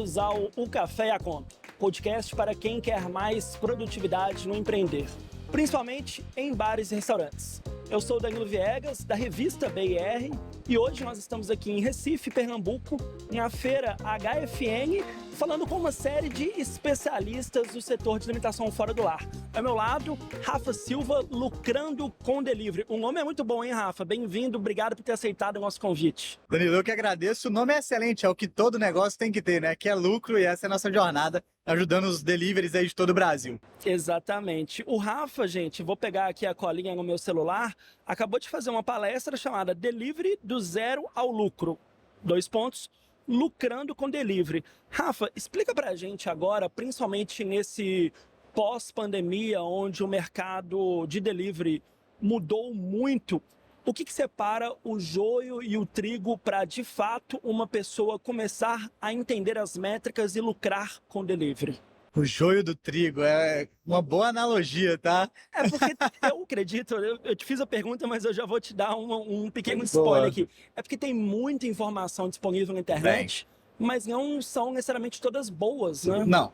bem-vindos ao O Café e a Conta, podcast para quem quer mais produtividade no empreender, principalmente em bares e restaurantes. Eu sou o Danilo Viegas, da revista BR, e hoje nós estamos aqui em Recife, Pernambuco, na feira HFN, falando com uma série de especialistas do setor de alimentação fora do lar. Ao meu lado, Rafa Silva, lucrando com delivery. O nome é muito bom, hein, Rafa? Bem-vindo, obrigado por ter aceitado o nosso convite. Danilo, eu que agradeço. O nome é excelente, é o que todo negócio tem que ter, né? Que é lucro, e essa é a nossa jornada, ajudando os deliveries aí de todo o Brasil. Exatamente. O Rafa, gente, vou pegar aqui a colinha no meu celular, acabou de fazer uma palestra chamada Delivery do Zero ao Lucro. 2 pontos, lucrando com delivery. Rafa, explica pra gente agora, principalmente nesse pós-pandemia, onde o mercado de delivery mudou muito, o que separa o joio e o trigo para, de fato, uma pessoa começar a entender as métricas e lucrar com delivery? O joio do trigo é uma boa analogia, tá? É porque eu acredito, eu te fiz a pergunta, mas eu já vou te dar um pequeno spoiler aqui. É porque tem muita informação disponível na internet, mas não são necessariamente todas boas, né? Não.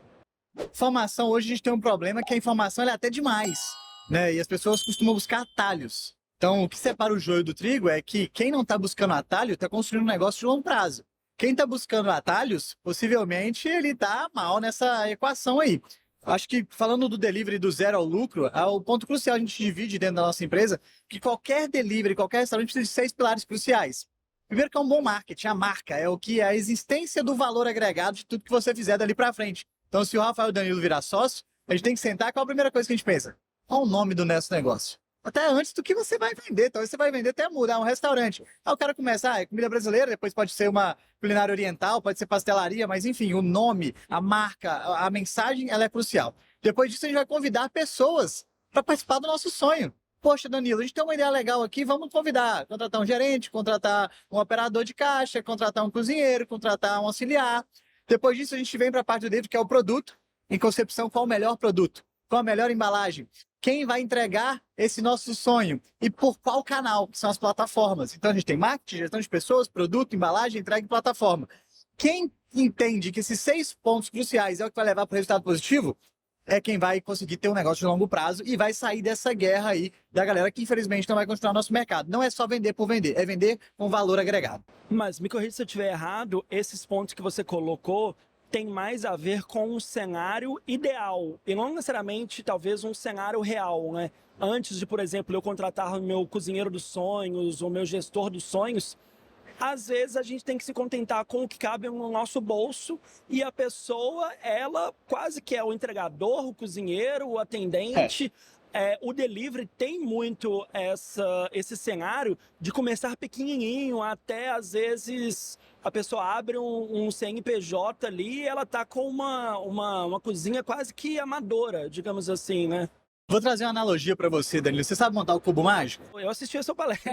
Informação, hoje a gente tem um problema que a informação ela é até demais, né? E as pessoas costumam buscar atalhos. Então, o que separa o joio do trigo é que quem não está buscando atalho está construindo um negócio de longo prazo. Quem está buscando atalhos, possivelmente ele está mal nessa equação aí. Acho que falando do delivery do zero ao lucro, o ponto crucial a gente divide dentro da nossa empresa, que qualquer delivery, qualquer restaurante precisa de 6 pilares cruciais. Primeiro que é um bom marketing, a marca é o que é a existência do valor agregado de tudo que você fizer dali para frente. Então, se o Rafael e o Danilo virar sócio, a gente tem que sentar, qual a primeira coisa que a gente pensa? Qual o nome do nosso negócio? Até antes do que você vai vender. Talvez você vai vender até mudar um restaurante. Aí o cara começa, é comida brasileira, depois pode ser uma culinária oriental, pode ser pastelaria, mas enfim, o nome, a marca, a mensagem, ela é crucial. Depois disso, a gente vai convidar pessoas para participar do nosso sonho. Poxa, Danilo, a gente tem uma ideia legal aqui, vamos contratar um gerente, contratar um operador de caixa, contratar um cozinheiro, contratar um auxiliar. Depois disso, a gente vem para a parte do dentro, que é o produto. Em concepção, qual o melhor produto? Qual a melhor embalagem? Quem vai entregar esse nosso sonho? E por qual canal? Que são as plataformas. Então, a gente tem marketing, gestão de pessoas, produto, embalagem, entrega e plataforma. Quem entende que esses 6 pontos cruciais é o que vai levar para o resultado positivo, é quem vai conseguir ter um negócio de longo prazo e vai sair dessa guerra aí da galera que, infelizmente, não vai continuar o nosso mercado. Não é só vender por vender, é vender com valor agregado. Mas, me corrija se eu estiver errado, esses pontos que você colocou tem mais a ver com um cenário ideal e não necessariamente, talvez, um cenário real, né? Antes de, por exemplo, eu contratar o meu cozinheiro dos sonhos, o meu gestor dos sonhos, às vezes a gente tem que se contentar com o que cabe no nosso bolso e a pessoa, ela quase que é o entregador, o cozinheiro, o atendente. O delivery tem muito esse cenário de começar pequenininho, até às vezes a pessoa abre um CNPJ ali e ela tá com uma cozinha quase que amadora, digamos assim, né? Vou trazer uma analogia para você, Danilo. Você sabe montar o cubo mágico? Eu assisti a sua palestra.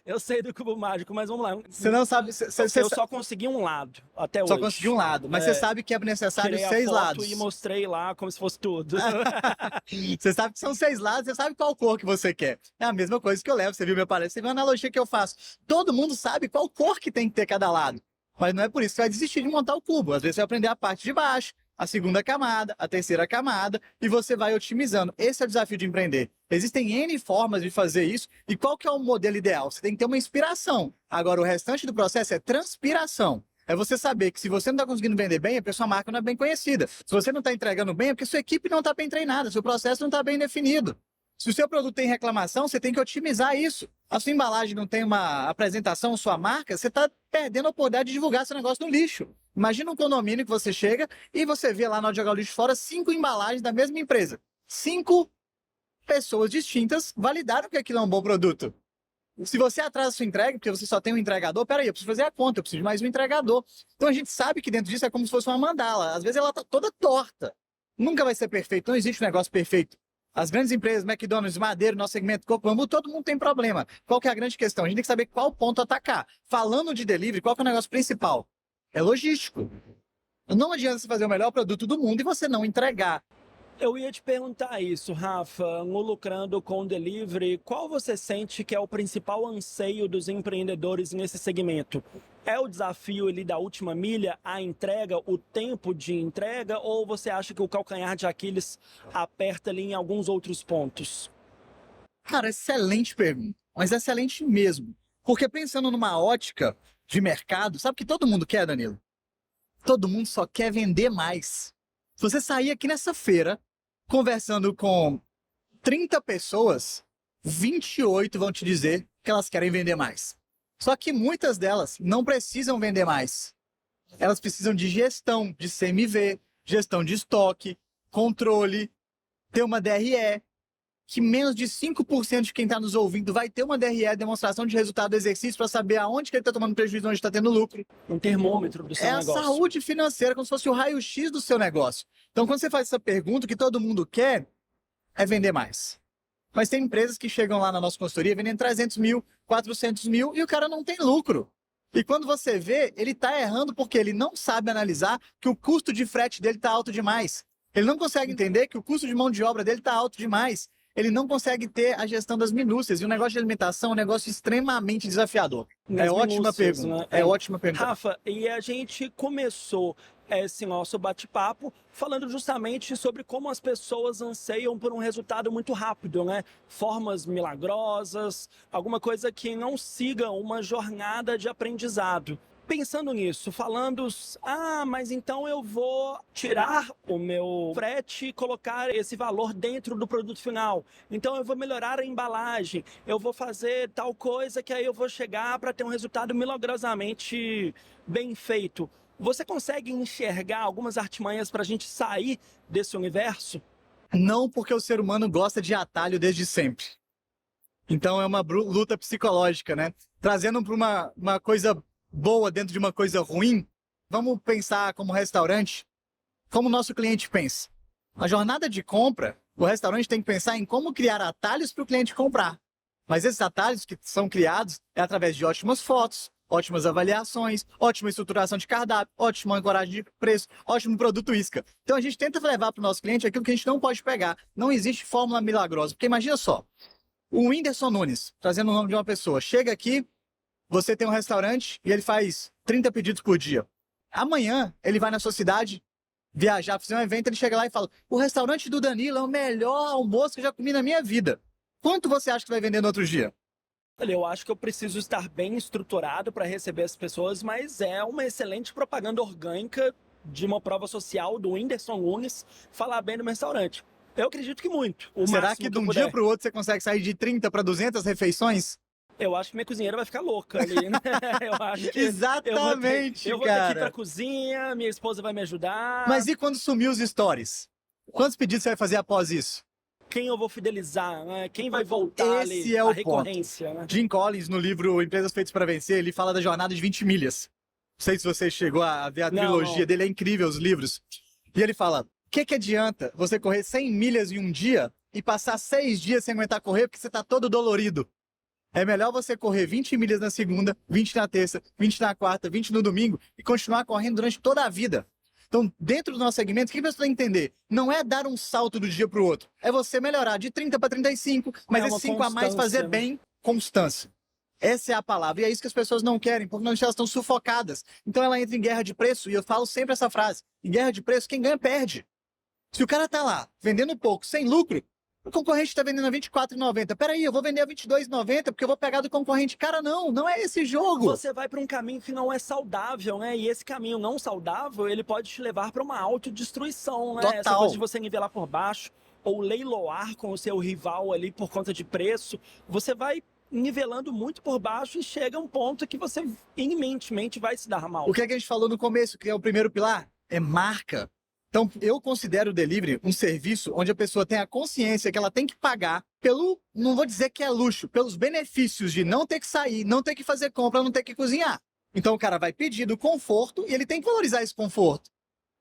Eu sei do cubo mágico, mas vamos lá. Você não sabe... Eu só consegui um lado, até hoje. Só consegui um lado, mas você sabe que é necessário 6 lados. E mostrei lá como se fosse tudo. Você sabe que são 6 lados, você sabe qual cor que você quer. É a mesma coisa que eu levo. Você viu minha palestra, você viu a analogia que eu faço. Todo mundo sabe qual cor que tem que ter cada lado. Mas não é por isso que você vai desistir de montar o cubo. Às vezes você vai aprender a parte de baixo, a segunda camada, a terceira camada, e você vai otimizando. Esse é o desafio de empreender. Existem N formas de fazer isso, e qual que é o modelo ideal? Você tem que ter uma inspiração. Agora, o restante do processo é transpiração. É você saber que se você não está conseguindo vender bem, é porque sua marca não é bem conhecida. Se você não está entregando bem, é porque sua equipe não está bem treinada, seu processo não está bem definido. Se o seu produto tem reclamação, você tem que otimizar isso. A sua embalagem não tem uma apresentação, sua marca, você está perdendo a oportunidade de divulgar seu negócio no lixo. Imagina um condomínio que você chega e você vê lá na hora de jogar o lixo fora 5 embalagens da mesma empresa. 5 pessoas distintas validaram que aquilo é um bom produto. Se você atrasa a sua entrega, porque você só tem um entregador, peraí, eu preciso fazer a conta, eu preciso de mais um entregador. Então a gente sabe que dentro disso é como se fosse uma mandala. Às vezes ela está toda torta. Nunca vai ser perfeito, não existe um negócio perfeito. As grandes empresas, McDonald's, Madeiro, nosso segmento Coco Bambu, todo mundo tem problema. Qual que é a grande questão? A gente tem que saber qual ponto atacar. Falando de delivery, qual que é o negócio principal? É logístico. Não adianta você fazer o melhor produto do mundo e você não entregar. Eu ia te perguntar isso, Rafa, no Lucrando com Delivery, qual você sente que é o principal anseio dos empreendedores nesse segmento? É o desafio ali da última milha, a entrega, o tempo de entrega, ou você acha que o calcanhar de Aquiles aperta ali em alguns outros pontos? Cara, excelente pergunta, mas excelente mesmo. Porque pensando numa ótica de mercado, sabe o que todo mundo quer, Danilo? Todo mundo só quer vender mais. Se você sair aqui nessa feira, conversando com 30 pessoas, 28 vão te dizer que elas querem vender mais. Só que muitas delas não precisam vender mais. Elas precisam de gestão de CMV, gestão de estoque, controle, ter uma DRE, que menos de 5% de quem está nos ouvindo vai ter uma DRE, demonstração de resultado do exercício, para saber aonde que ele está tomando prejuízo, onde está tendo lucro. Um termômetro do seu É a negócio. saúde financeira, como se fosse o raio-x do seu negócio. Então, quando você faz essa pergunta, o que todo mundo quer é vender mais. Mas tem empresas que chegam lá na nossa consultoria vendendo 300 mil, 400 mil e o cara não tem lucro. E quando você vê, ele está errando porque ele não sabe analisar que o custo de frete dele está alto demais. Ele não consegue entender que o custo de mão de obra dele está alto demais. Ele não consegue ter a gestão das minúcias. E o negócio de alimentação é um negócio extremamente desafiador. Nas É ótima minúcias, pergunta. né? É ótima pergunta. Rafa, e a gente começou esse nosso bate-papo falando justamente sobre como as pessoas anseiam por um resultado muito rápido, né? Formas milagrosas, alguma coisa que não siga uma jornada de aprendizado. Pensando nisso, falando, mas então eu vou tirar o meu frete e colocar esse valor dentro do produto final. Então eu vou melhorar a embalagem, eu vou fazer tal coisa que aí eu vou chegar para ter um resultado milagrosamente bem feito. Você consegue enxergar algumas artimanhas para a gente sair desse universo? Não, porque o ser humano gosta de atalho desde sempre. Então é uma luta psicológica, né? Trazendo para uma coisa boa dentro de uma coisa ruim, vamos pensar como restaurante, como o nosso cliente pensa. Na jornada de compra, o restaurante tem que pensar em como criar atalhos para o cliente comprar. Mas esses atalhos que são criados é através de ótimas fotos, ótimas avaliações, ótima estruturação de cardápio, ótima ancoragem de preço, ótimo produto isca. Então a gente tenta levar para o nosso cliente aquilo que a gente não pode pegar. Não existe fórmula milagrosa, porque imagina só, o Whindersson Nunes, trazendo o nome de uma pessoa, chega aqui, você tem um restaurante e ele faz 30 pedidos por dia. Amanhã ele vai na sua cidade viajar, fazer um evento, ele chega lá e fala: o restaurante do Danilo é o melhor almoço que eu já comi na minha vida. Quanto você acha que vai vender no outro dia? Olha, eu acho que eu preciso estar bem estruturado para receber as pessoas, mas é uma excelente propaganda orgânica de uma prova social do Whindersson Nunes falar bem do meu restaurante. Eu acredito que muito. Será que de um dia para o outro você consegue sair de 30 para 200 refeições? Eu acho que minha cozinheira vai ficar louca ali, né? Eu acho que Exatamente, eu vou ter que ir cara. pra cozinha, minha esposa vai me ajudar. Mas e quando sumir os stories? Quantos pedidos você vai fazer após isso? Quem eu vou fidelizar, né? Quem vai voltar Esse ali, é o a recorrência, ponto. né? Jim Collins, no livro Empresas Feitas para Vencer, ele fala da jornada de 20 milhas. Não sei se você chegou a ver a trilogia dele, é incrível os livros. E ele fala: o que adianta você correr 100 milhas em um dia e passar 6 dias sem aguentar correr porque você está todo dolorido? É melhor você correr 20 milhas na segunda, 20 na terça, 20 na quarta, 20 no domingo e continuar correndo durante toda a vida. Então, dentro do nosso segmento, o que você tem que entender? Não é dar um salto do dia para o outro. É você melhorar de 30 para 35, mas É esses 5 a mais constância, fazer né? bem, constância. Essa é a palavra. E é isso que as pessoas não querem, porque elas estão sufocadas. Então ela entra em guerra de preço, e eu falo sempre essa frase: em guerra de preço, quem ganha perde. Se o cara tá lá, vendendo pouco, sem lucro, o concorrente está vendendo a R$ 24,90. Peraí, eu vou vender a R$ 22,90 porque eu vou pegar do concorrente. Cara, não é esse jogo. Você vai para um caminho que não é saudável, né? E esse caminho não saudável, ele pode te levar para uma autodestruição, né? Total. Essa coisa de você nivelar por baixo ou leiloar com o seu rival ali por conta de preço, você vai nivelando muito por baixo e chega a um ponto que você iminentemente vai se dar mal. O que é que a gente falou no começo, que é o primeiro pilar? É marca. Então, eu considero o delivery um serviço onde a pessoa tem a consciência que ela tem que pagar pelo, não vou dizer que é luxo, pelos benefícios de não ter que sair, não ter que fazer compra, não ter que cozinhar. Então, o cara vai pedir do conforto e ele tem que valorizar esse conforto.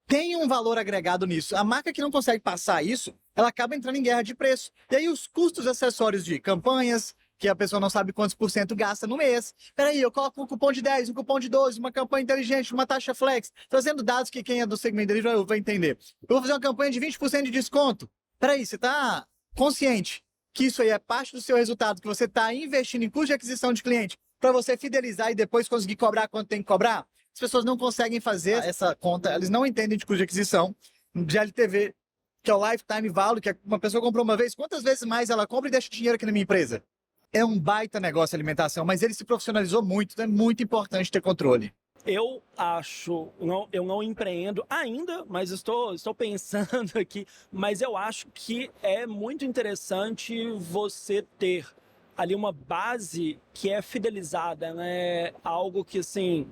Tem um valor agregado nisso. A marca que não consegue passar isso, ela acaba entrando em guerra de preço. E aí os custos acessórios de campanhas, que a pessoa não sabe quantos por cento gasta no mês. Peraí, eu coloco um cupom de 10, um cupom de 12, uma campanha inteligente, uma taxa flex, trazendo dados que quem é do segmento dele vai entender. Eu vou fazer uma campanha de 20% de desconto. Peraí, você está consciente que isso aí é parte do seu resultado, que você está investindo em custo de aquisição de cliente para você fidelizar e depois conseguir cobrar quanto tem que cobrar? As pessoas não conseguem fazer essa conta, eles não entendem de custo de aquisição de LTV, que é o Lifetime Value, que uma pessoa comprou uma vez, quantas vezes mais ela compra e deixa dinheiro aqui na minha empresa? É um baita negócio a alimentação, mas ele se profissionalizou muito, então é muito importante ter controle. Eu acho, eu não empreendo ainda, mas estou pensando aqui, mas eu acho que é muito interessante você ter ali uma base que é fidelizada, né? Algo que, assim,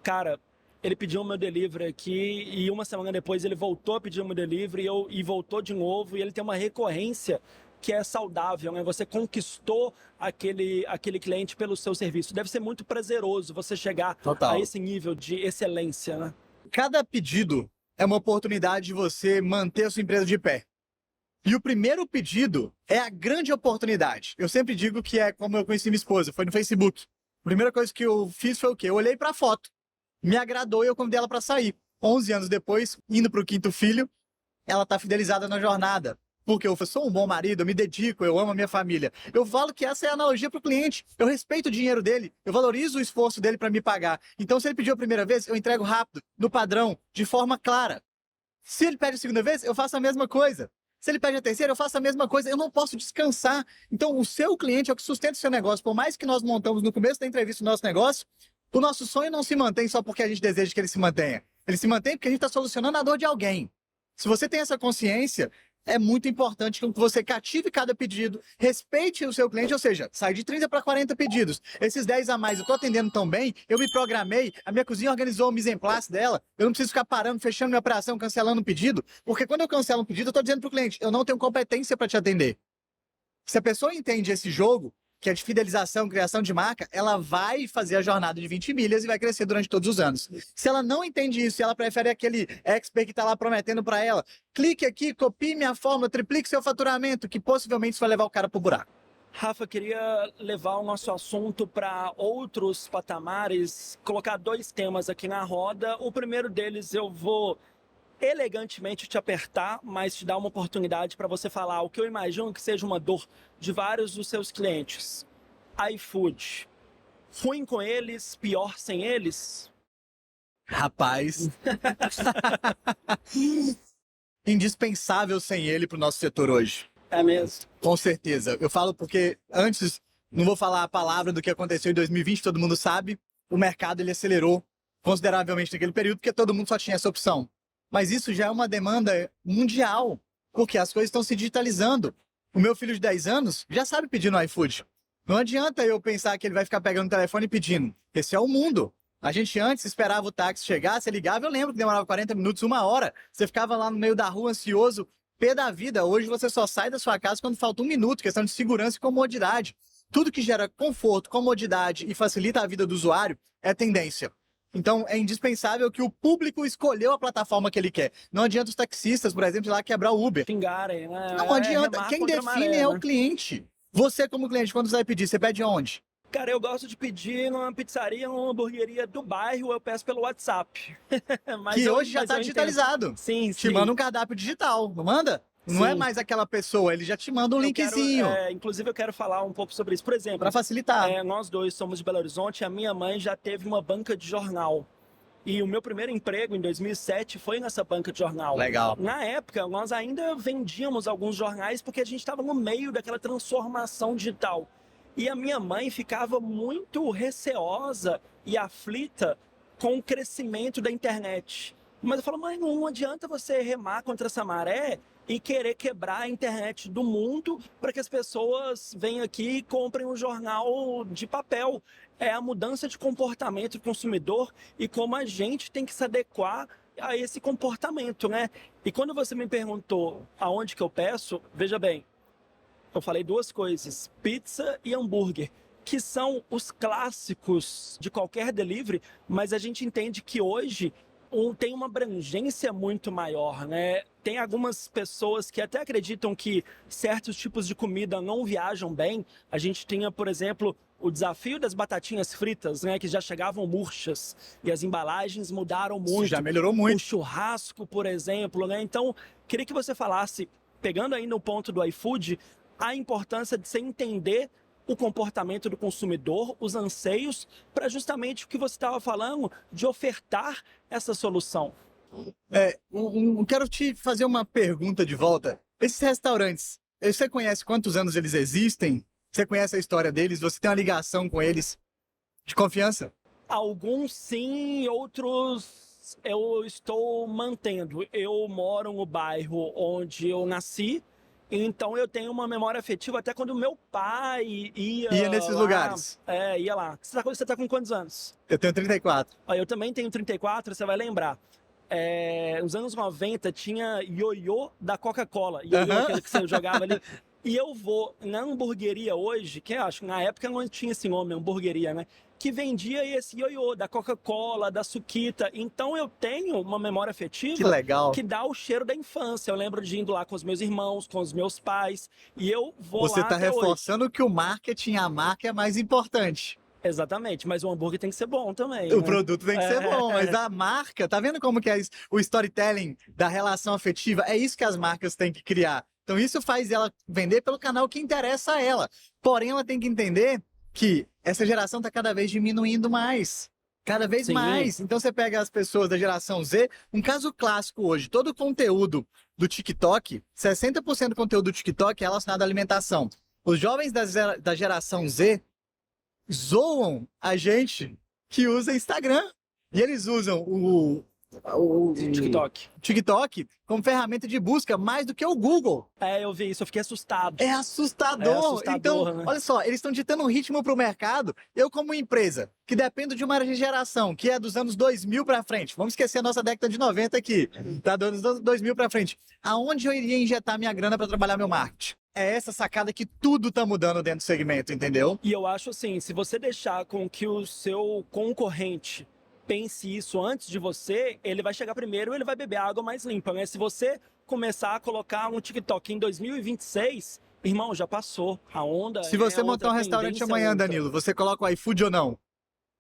cara, ele pediu o meu delivery aqui e uma semana depois ele voltou a pedir o meu delivery e voltou de novo e ele tem uma recorrência que é saudável, né? Você conquistou aquele cliente pelo seu serviço. Deve ser muito prazeroso você chegar a esse nível de excelência, né? Cada pedido é uma oportunidade de você manter a sua empresa de pé. E o primeiro pedido é a grande oportunidade. Eu sempre digo que é como eu conheci minha esposa, foi no Facebook. A primeira coisa que eu fiz foi o quê? Eu olhei para a foto, me agradou e eu convidei ela para sair. 11 anos depois, indo para o 5º filho, ela está fidelizada na jornada. Porque eu sou um bom marido, eu me dedico, eu amo a minha família. Eu falo que essa é a analogia para o cliente. Eu respeito o dinheiro dele, eu valorizo o esforço dele para me pagar. Então, se ele pediu a primeira vez, eu entrego rápido, no padrão, de forma clara. Se ele pede a segunda vez, eu faço a mesma coisa. Se ele pede a terceira, eu faço a mesma coisa. Eu não posso descansar. Então, o seu cliente é o que sustenta o seu negócio. Por mais que nós montamos no começo da entrevista o nosso negócio, o nosso sonho não se mantém só porque a gente deseja que ele se mantenha. Ele se mantém porque a gente está solucionando a dor de alguém. Se você tem essa consciência, é muito importante que você cative cada pedido, respeite o seu cliente, ou seja, sai de 30 para 40 pedidos. Esses 10 a mais eu estou atendendo tão bem, eu me programei, a minha cozinha organizou o mise en place dela, eu não preciso ficar parando, fechando minha operação, cancelando um pedido, porque quando eu cancelo um pedido, eu estou dizendo para o cliente, eu não tenho competência para te atender. Se a pessoa entende esse jogo, que é de fidelização, criação de marca, ela vai fazer a jornada de 20 milhas e vai crescer durante todos os anos. Se ela não entende isso e ela prefere aquele expert que está lá prometendo para ela, clique aqui, copie minha fórmula, triplique seu faturamento, que possivelmente isso vai levar o cara pro buraco. Rafa, queria levar o nosso assunto para outros patamares, colocar 2 temas aqui na roda. O primeiro deles eu vou elegantemente te apertar, mas te dar uma oportunidade para você falar o que eu imagino que seja uma dor de vários dos seus clientes. iFood, ruim com eles, pior sem eles? Rapaz, indispensável sem ele pro nosso setor hoje. É mesmo? Com certeza. Eu falo porque antes, não vou falar a palavra do que aconteceu em 2020, todo mundo sabe, o mercado ele acelerou consideravelmente naquele período porque todo mundo só tinha essa opção. Mas isso já é uma demanda mundial, porque as coisas estão se digitalizando. O meu filho de 10 anos já sabe pedir no iFood. Não adianta eu pensar que ele vai ficar pegando o telefone e pedindo. Esse é o mundo. A gente antes esperava o táxi chegar, você ligava, eu lembro que demorava 40 minutos, 1 hora. Você ficava lá no meio da rua ansioso, pé da vida. Hoje você só sai da sua casa quando falta 1 minuto, questão de segurança e comodidade. Tudo que gera conforto, comodidade e facilita a vida do usuário é tendência. Então, é indispensável que o público escolheu a plataforma que ele quer. Não adianta os taxistas, por exemplo, ir lá quebrar o Uber. Xingarem, né? Não adianta. Quem define é o cliente. Você, como cliente, quando você vai pedir, você pede onde? Cara, eu gosto de pedir numa pizzaria, numa hamburgueria do bairro, eu peço pelo WhatsApp. Que hoje já está digitalizado. Sim, Te manda um cardápio digital, não manda? Não é mais aquela pessoa, ele já te manda um linkzinho. Inclusive, eu quero falar um pouco sobre isso. Por exemplo, para facilitar. Nós dois somos de Belo Horizonte, a minha mãe já teve uma banca de jornal. E o meu primeiro emprego, em 2007, foi nessa banca de jornal. Legal. Na época, nós ainda vendíamos alguns jornais porque a gente estava no meio daquela transformação digital. E a minha mãe ficava muito receosa e aflita com o crescimento da internet. Mas eu falo, mãe, não adianta você remar contra essa maré e querer quebrar a internet do mundo para que as pessoas venham aqui e comprem um jornal de papel. É a mudança de comportamento do consumidor e como a gente tem que se adequar a esse comportamento, né? E quando você me perguntou aonde que eu peço, veja bem, eu falei 2 coisas, pizza e hambúrguer, que são os clássicos de qualquer delivery, mas a gente entende que hoje tem uma abrangência muito maior, né? Tem algumas pessoas que até acreditam que certos tipos de comida não viajam bem. A gente tinha, por exemplo, o desafio das batatinhas fritas, né? Que já chegavam murchas e as embalagens mudaram muito. Isso já melhorou muito. O churrasco, por exemplo, né? Então, queria que você falasse, pegando aí no ponto do iFood, a importância de você entender o comportamento do consumidor, os anseios, para justamente o que você estava falando, de ofertar essa solução. Quero te fazer uma pergunta de volta. Esses restaurantes, você conhece quantos anos eles existem? Você conhece a história deles? Você tem uma ligação com eles de confiança? Alguns sim, outros eu estou mantendo. Eu moro no bairro onde eu nasci, então eu tenho uma memória afetiva até quando meu pai ia nesses lá, lugares? Ia lá. Você tá com quantos anos? Eu tenho 34. Eu também tenho 34, você vai lembrar. Nos anos 90 tinha ioiô da Coca-Cola. Ioiô, aquele que você jogava ali. E eu vou na hamburgueria hoje, que eu acho que na época não tinha esse nome, hamburgueria, né? Que vendia esse ioiô da Coca-Cola, da Suquita. Então eu tenho uma memória afetiva Que legal. que dá o cheiro da infância. Eu lembro de indo lá com os meus irmãos, com os meus pais. E eu vou Você lá está até reforçando hoje. que o marketing, a marca é mais importante. Exatamente, mas o hambúrguer tem que ser bom também. O né? produto tem que ser bom, mas a marca, tá vendo como que é isso? O storytelling da relação afetiva? É isso que as marcas têm que criar. Então isso faz ela vender pelo canal que interessa a ela. Porém, ela tem que entender que essa geração está cada vez diminuindo mais. Cada vez Sim. mais. Então você pega as pessoas da geração Z, um caso clássico hoje, todo o conteúdo do TikTok, 60% do conteúdo do TikTok é relacionado à alimentação. Os jovens da geração Z zoam a gente que usa Instagram. E eles usam o TikTok como ferramenta de busca mais do que o Google. Eu vi isso, eu fiquei assustado. É assustador. Então, né? olha só, eles estão ditando um ritmo para o mercado. Eu, como empresa, que dependo de uma geração que é dos anos 2000 para frente, vamos esquecer a nossa década de 90 aqui, tá dos anos 2000 para frente, aonde eu iria injetar minha grana para trabalhar meu marketing? É essa sacada que tudo tá mudando dentro do segmento, entendeu? E eu acho assim, se você deixar com que o seu concorrente pense isso antes de você, ele vai chegar primeiro e ele vai beber água mais limpa, né? Se você começar a colocar um TikTok em 2026, irmão, já passou a onda. Se você montar um restaurante amanhã, Danilo, você coloca o iFood ou não?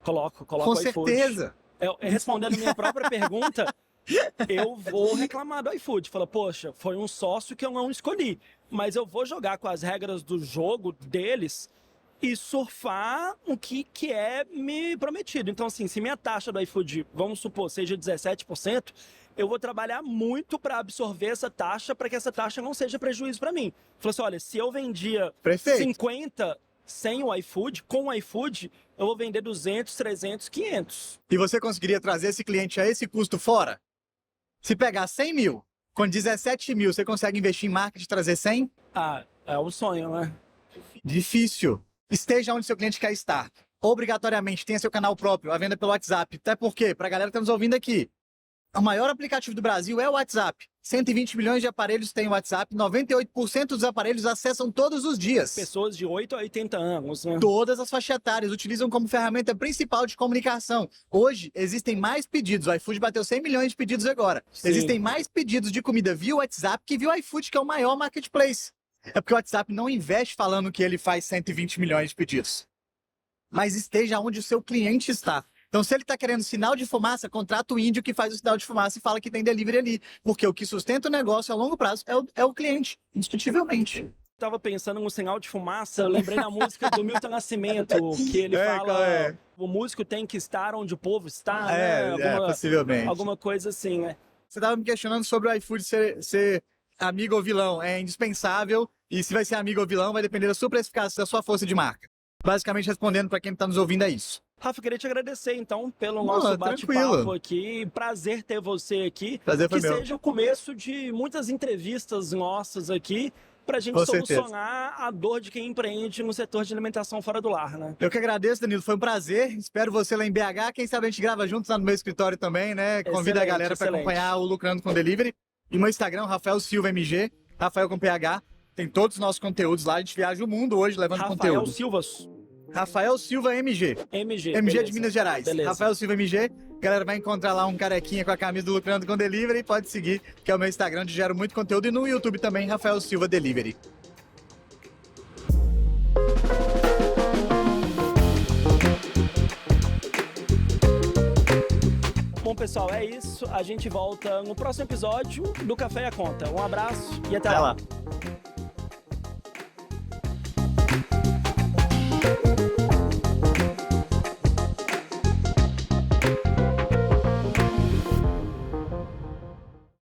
Coloco Com o iFood. certeza. Respondendo a minha própria pergunta, eu vou reclamar do iFood. Fala, poxa, foi um sócio que eu não escolhi, mas eu vou jogar com as regras do jogo deles e surfar o que é me prometido. Então, assim, se minha taxa do iFood, vamos supor, seja 17%, eu vou trabalhar muito para absorver essa taxa, para que essa taxa não seja prejuízo para mim. Falei assim, olha, se eu vendia 50 sem o iFood, com o iFood, eu vou vender 200, 300, 500. E você conseguiria trazer esse cliente a esse custo fora? Se pegar 100 mil, com 17 mil, você consegue investir em marketing e trazer 100? É um sonho, né? Difícil. Esteja onde seu cliente quer estar. Obrigatoriamente tenha seu canal próprio, a venda pelo WhatsApp. Até porque, para a galera que está nos ouvindo aqui, o maior aplicativo do Brasil é o WhatsApp. 120 milhões de aparelhos têm o WhatsApp, 98% dos aparelhos acessam todos os dias. Pessoas de 8 a 80 anos, né? Todas as faixas etárias utilizam como ferramenta principal de comunicação. Hoje, existem mais pedidos. O iFood bateu 100 milhões de pedidos agora. Sim. Existem mais pedidos de comida via WhatsApp que via o iFood, que é o maior marketplace. É porque o WhatsApp não investe falando que ele faz 120 milhões de pedidos. Mas esteja onde o seu cliente está. Então, se ele está querendo sinal de fumaça, contrata o índio que faz o sinal de fumaça e fala que tem delivery ali. Porque o que sustenta o negócio a longo prazo é o cliente, indiscutivelmente. Tava pensando no sinal de fumaça, eu lembrei da música do Milton Nascimento, que ele fala, o músico tem que estar onde o povo está, né? Possivelmente. Alguma coisa assim, né? Você estava me questionando sobre o iFood ser amigo ou vilão. É indispensável, e se vai ser amigo ou vilão vai depender da sua precificação, da sua força de marca. Basicamente, respondendo para quem está nos ouvindo, é isso. Rafa, queria te agradecer, então, pelo nosso bate-papo aqui. Prazer ter você aqui. Prazer foi meu. Que seja o começo de muitas entrevistas nossas aqui, pra gente solucionar a dor de quem empreende no setor de alimentação fora do lar, né? Eu que agradeço, Danilo. Foi um prazer. Espero você lá em BH. Quem sabe a gente grava juntos lá no meu escritório também, né? Convida a galera para acompanhar o Lucrando com Delivery. E meu Instagram, Rafael Silva MG, Rafael com PH. Tem todos os nossos conteúdos lá. A gente viaja o mundo hoje levando conteúdo. Rafael Silva MG. MG MG de Minas Gerais. Beleza. Rafael Silva MG. A galera vai encontrar lá um carequinha com a camisa do Lucrando com Delivery, pode seguir, que é o meu Instagram, onde gero muito conteúdo, e no YouTube também, Rafael Silva Delivery. Bom, pessoal, é isso. A gente volta no próximo episódio do Café e a Conta. Um abraço e até lá.